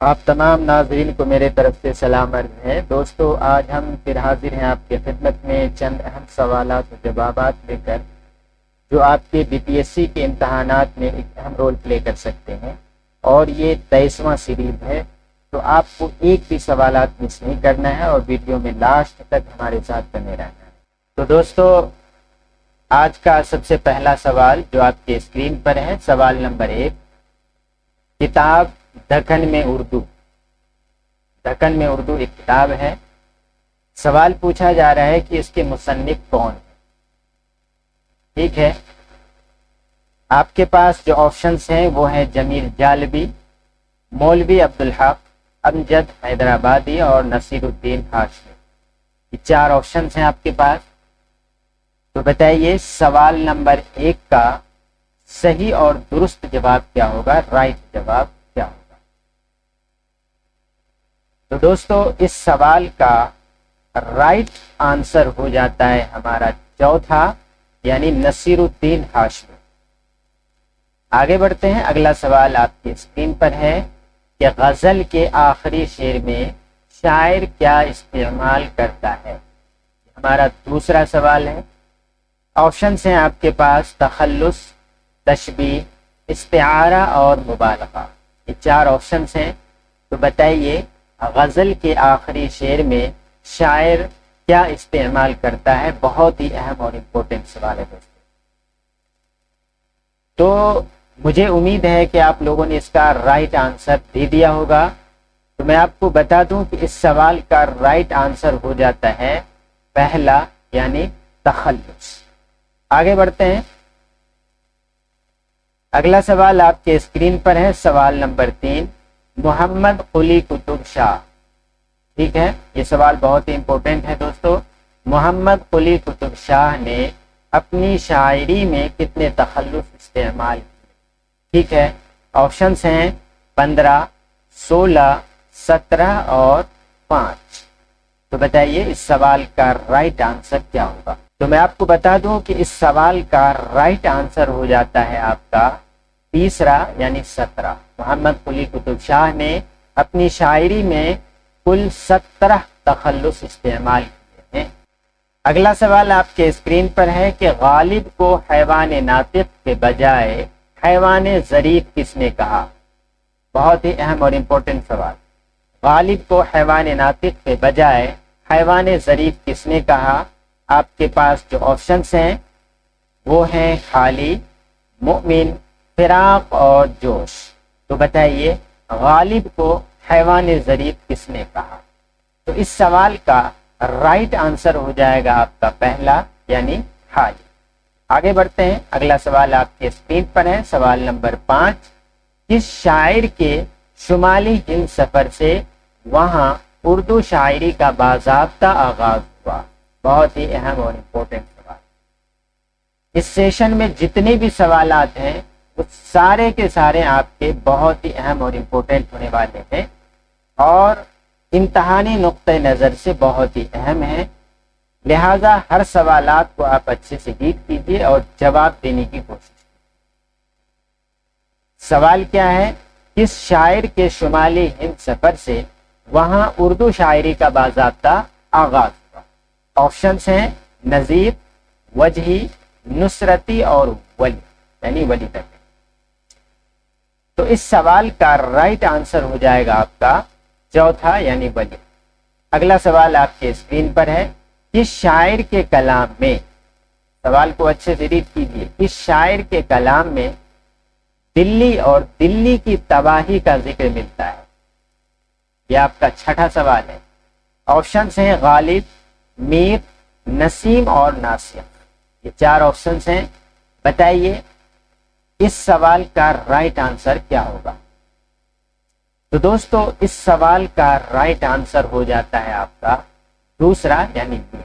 آپ تمام ناظرین کو میرے طرف سے سلام عرض ہے۔ دوستو، آج ہم پھر حاضر ہیں آپ کی خدمت میں چند اہم سوالات و جوابات لے کر، جو آپ کے بی پی ایس سی کے امتحانات میں ایک اہم رول پلے کر سکتے ہیں، اور یہ 23واں سیریز ہے، تو آپ کو ایک بھی سوالات مس نہیں کرنا ہے اور ویڈیو میں لاسٹ تک ہمارے ساتھ بنے رہنا ہے۔ تو دوستو، آج کا سب سے پہلا سوال جو آپ کے اسکرین پر ہے، سوال نمبر 1، کتاب دکن میں اردو۔ دکن میں اردو ایک کتاب ہے۔ سوال پوچھا جا رہا ہے کہ اس کے مصنف کون ہیں۔ ٹھیک ہے، آپ کے پاس جو آپشنز ہیں وہ ہیں جمیل جالبی، مولوی عبدالحق، امجد حیدرآبادی اور نصیر الدین ہاشمی۔ یہ 4 آپشنز ہیں آپ کے پاس۔ تو بتائیے سوال نمبر 1 کا صحیح اور درست جواب کیا ہوگا، رائٹ جواب کیا ہوگا؟ تو دوستو، اس سوال کا رائٹ آنسر ہو جاتا ہے ہمارا چوتھا، یعنی نصیر الدین ہاشمی۔ آگے بڑھتے ہیں، اگلا سوال آپ کی اسکرین پر ہے کہ غزل کے آخری شعر میں شاعر کیا استعمال کرتا ہے؟ ہمارا دوسرا سوال ہے۔ آپشنز ہیں آپ کے پاس تخلص، تشبیہ، استعارہ اور مبالغہ۔ یہ 4 آپشنز ہیں۔ تو بتائیے غزل کے آخری شعر میں شاعر کیا استعمال کرتا ہے؟ بہت ہی اہم اور امپورٹنٹ سوال ہے دوستو۔ تو مجھے امید ہے کہ آپ لوگوں نے اس کا رائٹ آنسر دے دیا ہوگا۔ تو میں آپ کو بتا دوں کہ اس سوال کا رائٹ آنسر ہو جاتا ہے پہلا، یعنی تخلص۔ آگے بڑھتے ہیں، اگلا سوال آپ کے اسکرین پر ہے، سوال نمبر 3، محمد قلی قطب شاہ۔ ٹھیک ہے، یہ سوال بہت ہی امپورٹنٹ ہے دوستو۔ محمد قلی قطب شاہ نے اپنی شاعری میں کتنے تخلص استعمال کیے؟ ٹھیک ہے، آپشنز ہیں 15، 16، 17 اور 5۔ تو بتائیے اس سوال کا رائٹ آنسر کیا ہوگا؟ تو میں آپ کو بتا دوں کہ اس سوال کا رائٹ آنسر ہو جاتا ہے آپ کا تیسرا، یعنی 17۔ محمد قلی قطب شاہ نے اپنی شاعری میں کل 17 تخلص استعمال کیے ہیں۔ اگلا سوال آپ کے اسکرین پر ہے کہ غالب کو حیوان ناطق کے بجائے حیوان ظریف کس نے کہا؟ بہت ہی اہم اور امپورٹنٹ سوال۔ غالب کو حیوان ناطق کے بجائے حیوان ظریف کس نے کہا؟ آپ کے پاس جو آپشنز ہیں وہ ہیں خالی، مؤمن، فراق اور جوش۔ تو بتائیے غالب کو حیوان ظریف کس نے کہا؟ تو اس سوال کا رائٹ آنسر ہو جائے گا آپ کا پہلا، یعنی خالی۔ آگے بڑھتے ہیں، اگلا سوال آپ کے اسکرین پر ہے، سوال نمبر 5، کس شاعر کے شمالی ہند سفر سے وہاں اردو شاعری کا باضابطہ آغاز ہوا؟ بہت ہی اہم اور امپورٹنٹ سوال۔ اس سیشن میں جتنے بھی سوالات ہیں وہ سارے کے سارے آپ کے بہت ہی اہم اور امپورٹنٹ ہونے والے ہیں، اور امتحانی نقطہ نظر سے بہت ہی اہم ہیں۔ لہذا ہر سوالات کو آپ اچھے سے ریڈ کیجیے اور جواب دینے کی کوشش کیجیے۔ سوال کیا ہے؟ کس شاعر کے شمالی ہند سفر سے وہاں اردو شاعری کا باضابطہ آغاز ہوا؟ آپشنز ہیں نظیر، وجہی، نصرتی اور ولی، یعنی ولی تک۔ تو اس سوال کا رائٹ آنسر ہو جائے گا آپ کا چوتھا، یعنی ولی۔ اگلا سوال آپ کے اسکرین پر ہے، کس شاعر کے کلام میں، سوال کو اچھے سے ریڈ کیجیے، کس شاعر کے کلام میں دلی اور دلی کی تباہی کا ذکر ملتا ہے؟ یہ آپ کا چھٹا سوال ہے۔ آپشنز ہیں غالب، میر، نسیم اور ناصر۔ یہ 4 آپشنز ہیں۔ بتائیے اس سوال کا رائٹ آنسر کیا ہوگا؟ تو دوستو اس سوال کا رائٹ آنسر ہو جاتا ہے آپ کا دوسرا، یعنی بی۔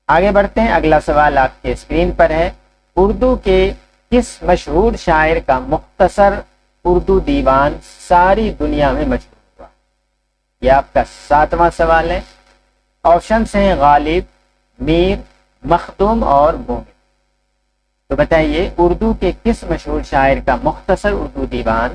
آگے بڑھتے ہیں، اگلا سوال آپ کے اسکرین پر ہے، اردو کے کس مشہور شاعر کا مختصر اردو دیوان ساری دنیا میں مشہور ہوا؟ یہ آپ کا 7واں سوال ہے۔ آپشنز ہیں غالب، میر، مخدوم اور مومن۔ تو بتائیے اردو کے کس مشہور شاعر کا مختصر اردو دیوان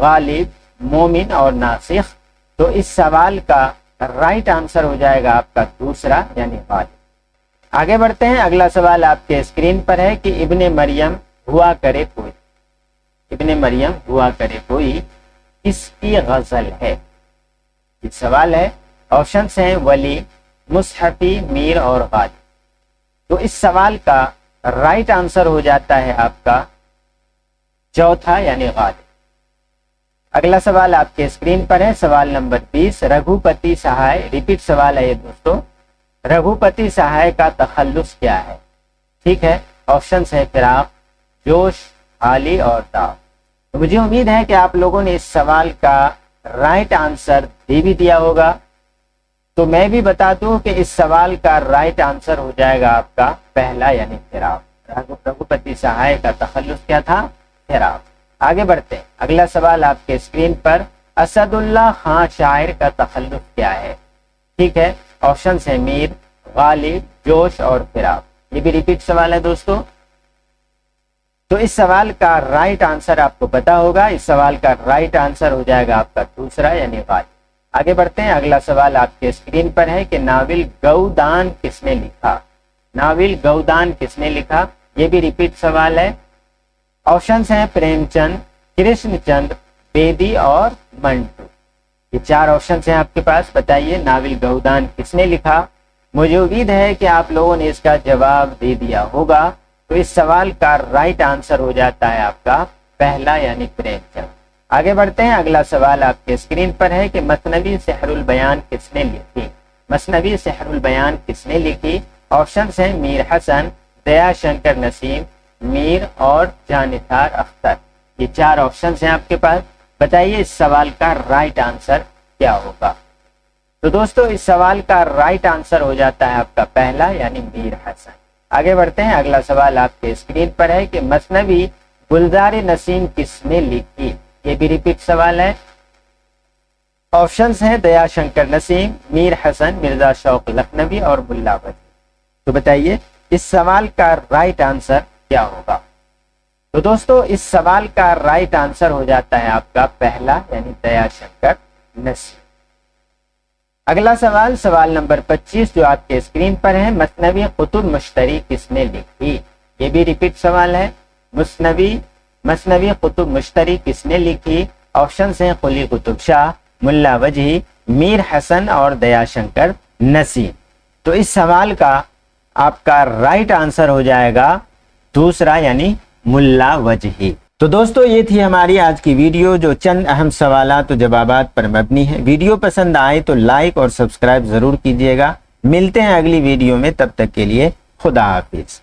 غالب, مومن اور ناسخ. تو اس سوال کا رائٹ آنسر ہو جائے گا آپ کا دوسرا یعنی غالب. آگے بڑھتے ہیں. اگلا سوال آپ کے اسکرین پر ہے کہ ابن مریم ہوا کرے کوئی, ابن مریم ہوا کرے کوئی کس کی غزل ہے؟ یہ سوال ہے. آپشنس ہیں ولی, مصحفی, میر اور غالب. تو اس سوال کا رائٹ آنسر ہو جاتا ہے آپ کا چوتھا یعنی غالب. اگلا سوال آپ کے اسکرین پر ہے, سوال نمبر 20. رگھوپتی سہائے, ریپیٹ سوال ہے یہ دوستوں, رگھوپتی سہائے کا تخلص کیا ہے؟ ٹھیک ہے, آپشنس ہے فراق, جوش, حالی اور داغ. تو مجھے امید ہے کہ آپ لوگوں نے اس سوال کا رائٹ آنسر دے بھی دیا ہوگا. تو میں بھی بتا دوں کہ اس سوال کا رائٹ آنسر ہو جائے گا آپ کا پہلا یعنی فراق. رگھوپتی سہائے کا تخلص کیا تھا؟ فراق. آگے بڑھتے ہیں. اگلا سوال آپ کے اسکرین پر, اسد اللہ خان شاعر کا تخلص کیا ہے؟ ٹھیک ہے, آپشنس ہیں میر, غالب, جوش اور فراق. یہ بھی ریپیٹ سوال ہے دوستوں. تو اس سوال کا رائٹ آنسر آپ کو پتا ہوگا. اس سوال کا رائٹ آنسر ہو جائے گا آپ کا دوسرا یعنی غالب. آگے بڑھتے ہیں. اگلا سوال آپ کے اسکرین پر ہے کہ ناول گودان کس نے لکھا؟ ناول گودان کس نے لکھا؟ یہ بھی ریپیٹ سوال ہے. آپشنس ہیں پریم چند, کرشن چند, بیدی اور منٹو. یہ چار آپشنس ہیں آپ کے پاس. بتائیے ناول گودان کس نے لکھا؟ مجھے امید ہے کہ آپ لوگوں نے اس کا جواب دے دیا ہوگا. تو اس سوال کا رائٹ آنسر ہو جاتا ہے آپ کا پہلا یعنی پریم چند. آگے بڑھتے ہیں. اگلا سوال آپ کے اسکرین پر ہے کہ مثنوی سحر البیان کس نے لکھی؟ مثنوی سحر البیان کس نے لکھی؟ آپشنس ہیں میر حسن, دیا شنکر نسیم, میر اور جانثار اختر. یہ چار آپشنس ہیں آپ کے پاس. بتائیے اس سوال کا رائٹ آنسر کیا ہوگا؟ تو دوستوں اس سوال کا رائٹ آنسر ہو جاتا ہے آپ کا پہلا یعنی میر حسن. آگے بڑھتے ہیں. اگلا سوال آپ کے اسکرین پر ہے کہ مثنوی گلزار نسیم کس نے لکھی؟ یہ بھی ریپیٹ سوال ہے. آپشنس ہیں دیا شنکر نسیم, میر حسن, مرزا شوق لکھنوی اور ملا وجدی. تو بتائیے اس سوال کا رائٹ آنسر کیا ہوگا؟ تو دوستو اس سوال کا رائٹ آنسر ہو جاتا ہے آپ کا پہلا یعنی دیا شنکر نسیم. اگلا سوال, سوال نمبر 25 جو آپ کے اسکرین پر ہے, مثنوی قطب مشتری کس نے لکھی؟ یہ بھی ریپیٹ سوال ہے. مثنوی قطب مشتری کس نے لکھی؟ آپشنس ہیں قلی قطب شاہ, ملا وجہی, میر حسن اور دیا شنکر نسیم. تو اس سوال کا آپ کا رائٹ آنسر ہو جائے گا دوسرا یعنی ملا وجہی. تو دوستو یہ تھی ہماری آج کی ویڈیو جو چند اہم سوالات و جوابات پر مبنی ہے. ویڈیو پسند آئے تو لائک اور سبسکرائب ضرور کیجیے گا. ملتے ہیں اگلی ویڈیو میں, تب تک کے لیے خدا حافظ.